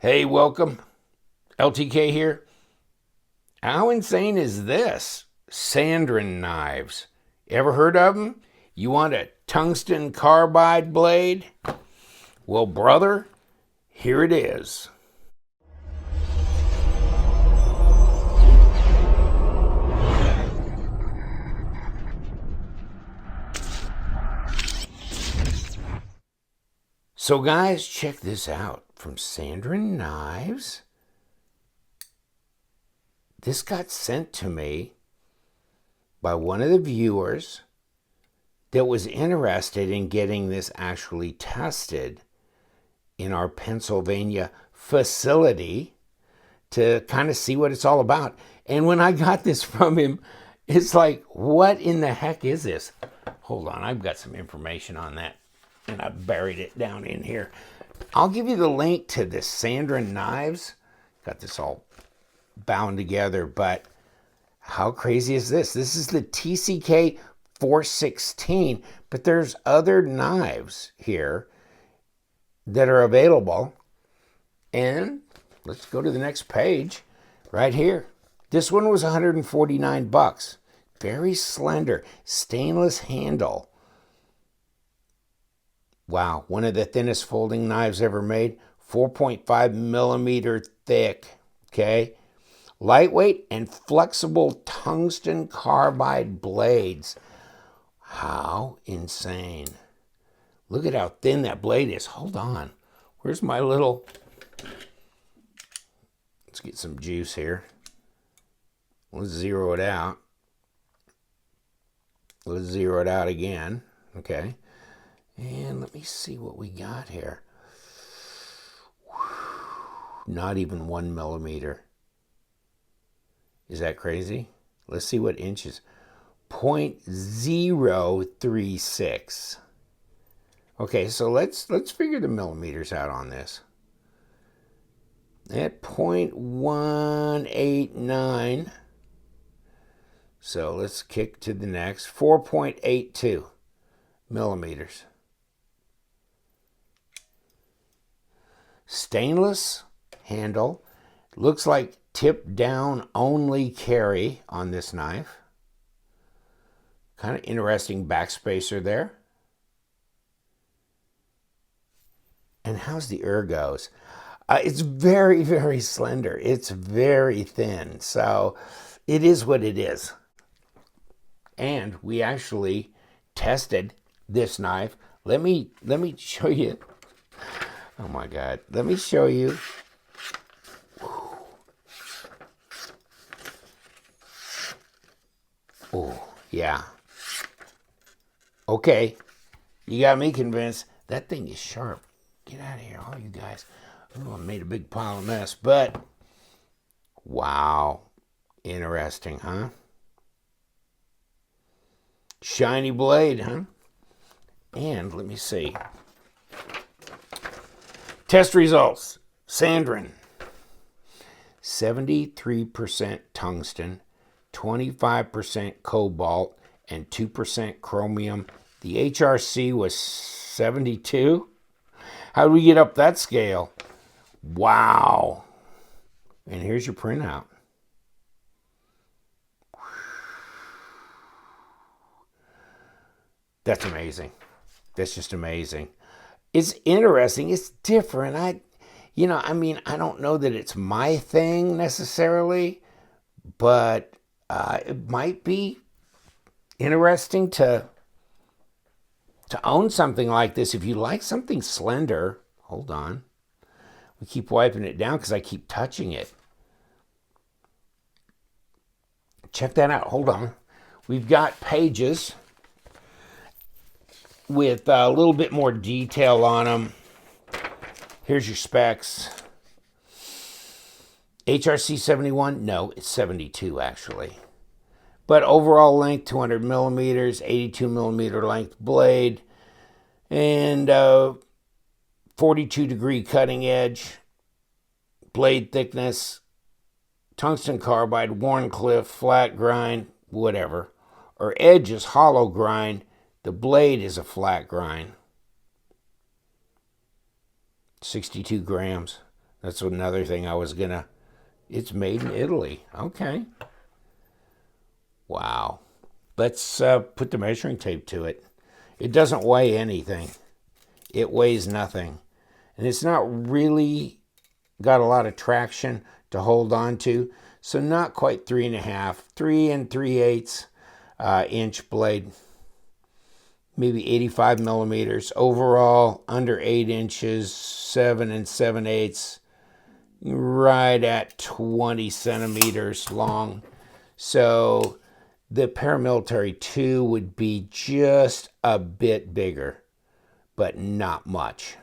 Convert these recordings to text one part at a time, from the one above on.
Hey, welcome. LTK here. How insane is this? Sandrin knives. Ever heard of them? You want a tungsten carbide blade? Well, brother, here it is. So, guys, check this out. From Sandrin Knives. This got sent to me by one of the viewers that was interested in getting this actually tested in our Pennsylvania facility to kind of see what it's all about. And when I got this from him, it's like, what in the heck is this? Hold on, I've got some information on that, and I buried it down in here. I'll give you the link to the Sandrin knives. Got this all bound together, but how crazy is this? This is the TCK416, but there's other knives here that are available. And let's go to the next page right here. This one was $149. Very slender, stainless handle. Wow, one of the thinnest folding knives ever made. 4.5 millimeter thick, okay? Lightweight and flexible tungsten carbide blades. How insane. Look at how thin that blade is. Hold on. Where's my little... Let's get some juice here. Let's zero it out. Let's zero it out again. Okay. And let me see what we got here. Not even 1 millimeter. Is that crazy? Let's see what inches. 0.036. Okay, so let's figure the millimeters out on this. At 0.189. So let's kick to the next. 4.82 millimeters. Stainless handle. Looks like tip down only carry on this knife. Kind of interesting backspacer there. And how's the ergos? It's very, very slender. It's very thin. So it is what it is. And we actually tested this knife. Let me show you. Oh my God. Let me show you. Oh, yeah. Okay. You got me convinced. That thing is sharp. Get out of here, all you guys. Oh, I made a big pile of mess, but wow. Interesting, huh? Shiny blade, huh? And let me see. Test results. Sandrin. 73% tungsten, 25% cobalt, and 2% chromium. The HRC was 72. How do we get up that scale? Wow. And here's your printout. That's amazing. That's just amazing. It's interesting. It's different. I don't know that it's my thing necessarily, but it might be interesting to own something like this. If you like something slender, hold on. We keep wiping it down because I keep touching it. Check that out. Hold on. We've got pages with a little bit more detail on them. Here's your specs. HRC 71? No, it's 72 actually. But overall length, 200 millimeters, 82 millimeter length blade, and 42 degree cutting edge, blade thickness, tungsten carbide, Warncliffe, flat grind, whatever. Or edge is hollow grind, the blade is a flat grind. 62 grams. That's another thing I was gonna. It's made in Italy. Okay. Wow. Let's put the measuring tape to it. It doesn't weigh anything. It weighs nothing. And it's not really got a lot of traction to hold on to. So not quite 3.5, 3 3/8 inch blade. Maybe 85 millimeters. Overall, under 8 inches, 7 7/8, right at 20 centimeters long. So the paramilitary 2 would be just a bit bigger, but not much.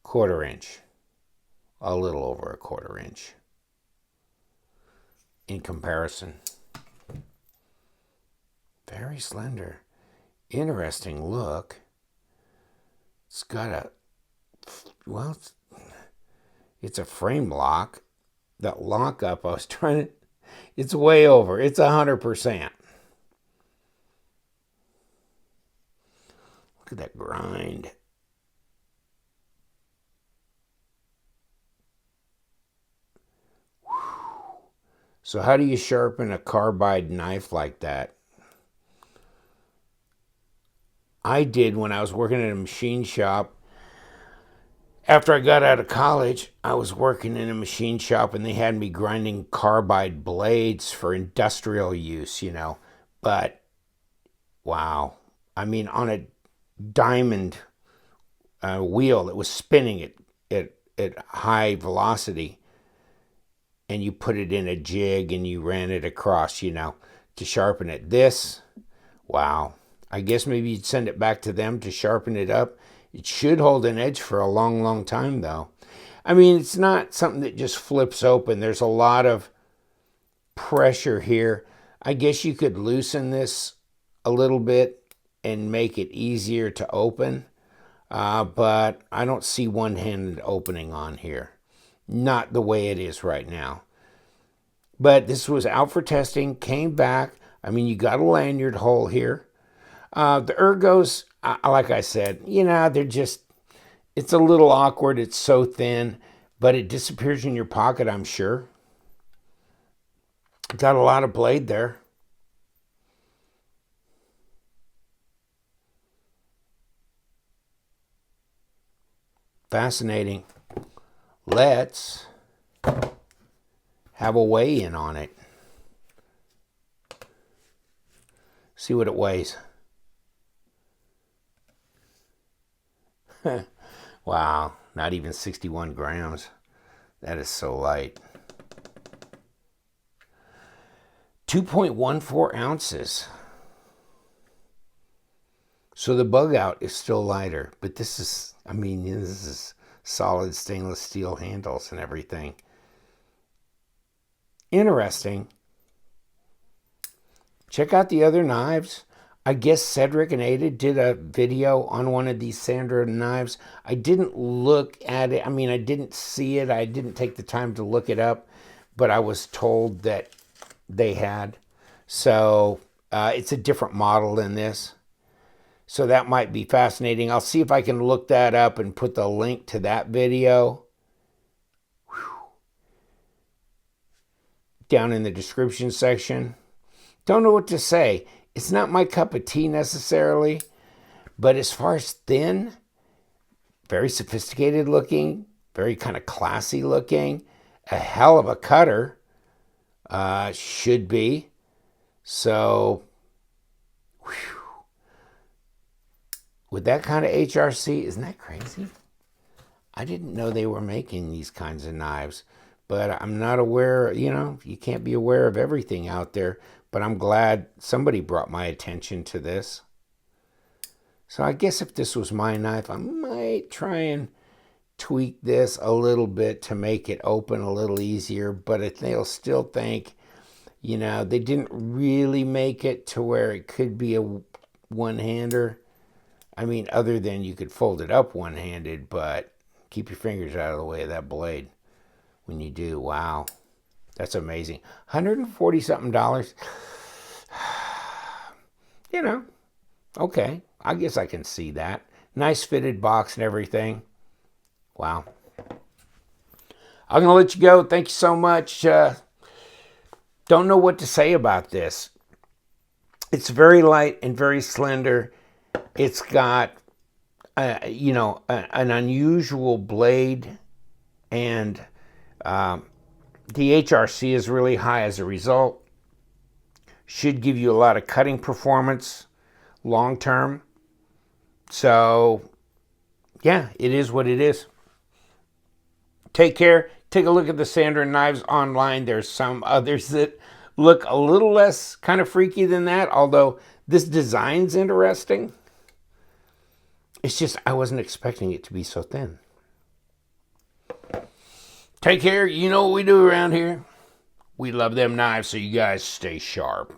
1/4 inch. A little over 1/4 inch in comparison. Very slender. Interesting look. It's got a, well, it's a frame lock. That lock up, I was trying to, it's way over. It's 100%. Look at that grind. So how do you sharpen a carbide knife like that? I did when I was working in a machine shop. After I got out of college, I was working in a machine shop and they had me grinding carbide blades for industrial use, you know. But, wow. I mean, on a diamond wheel that was spinning at high velocity, and you put it in a jig and you ran it across, you know, to sharpen it. This, wow. I guess maybe you'd send it back to them to sharpen it up. It should hold an edge for a long, long time, though. I mean, it's not something that just flips open. There's a lot of pressure here. I guess you could loosen this a little bit and make it easier to open. But I don't see one-handed opening on here. Not the way it is right now. But this was out for testing, came back. I mean, you got a lanyard hole here. The ergos, like I said, you know, they're just, it's a little awkward. It's so thin, but it disappears in your pocket, I'm sure. Got a lot of blade there. Fascinating. Let's have a weigh-in on it. See what it weighs. Wow, not even 61 grams. That is so light. 2.14 ounces. So the bug out is still lighter, but this is, I mean, this is solid stainless steel handles and everything. Interesting. Check out the other knives. I guess Cedric and Ada did a video on one of these Sandrin knives. I didn't look at it. I mean, I didn't see it. I didn't take the time to look it up, but I was told that they had. So it's a different model than this. So that might be fascinating. I'll see if I can look that up and put the link to that video down in the description section. Don't know what to say. It's not my cup of tea necessarily, but as far as thin, very sophisticated looking, very kind of classy looking, a hell of a cutter, should be. So, whew. With that kind of HRC, isn't that crazy? I didn't know they were making these kinds of knives, but I'm not aware, you know, you can't be aware of everything out there. But I'm glad somebody brought my attention to this. So I guess if this was my knife, I might try and tweak this a little bit to make it open a little easier. But they'll still think, you know, they didn't really make it to where it could be a one-hander. I mean, other than you could fold it up one-handed, but keep your fingers out of the way of that blade when you do. Wow. That's amazing. $140-something. You know, okay. I guess I can see that. Nice fitted box and everything. Wow. I'm going to let you go. Thank you so much. Don't know what to say about this. It's very light and very slender. It's got, an unusual blade, and the HRC is really high as a result. Should give you a lot of cutting performance long term. So, yeah, it is what it is. Take care. Take a look at the Sandrin knives online. There's some others that look a little less kind of freaky than that, although this design's interesting. It's just I wasn't expecting it to be so thin. Take care. You know what we do around here. We love them knives, so you guys stay sharp.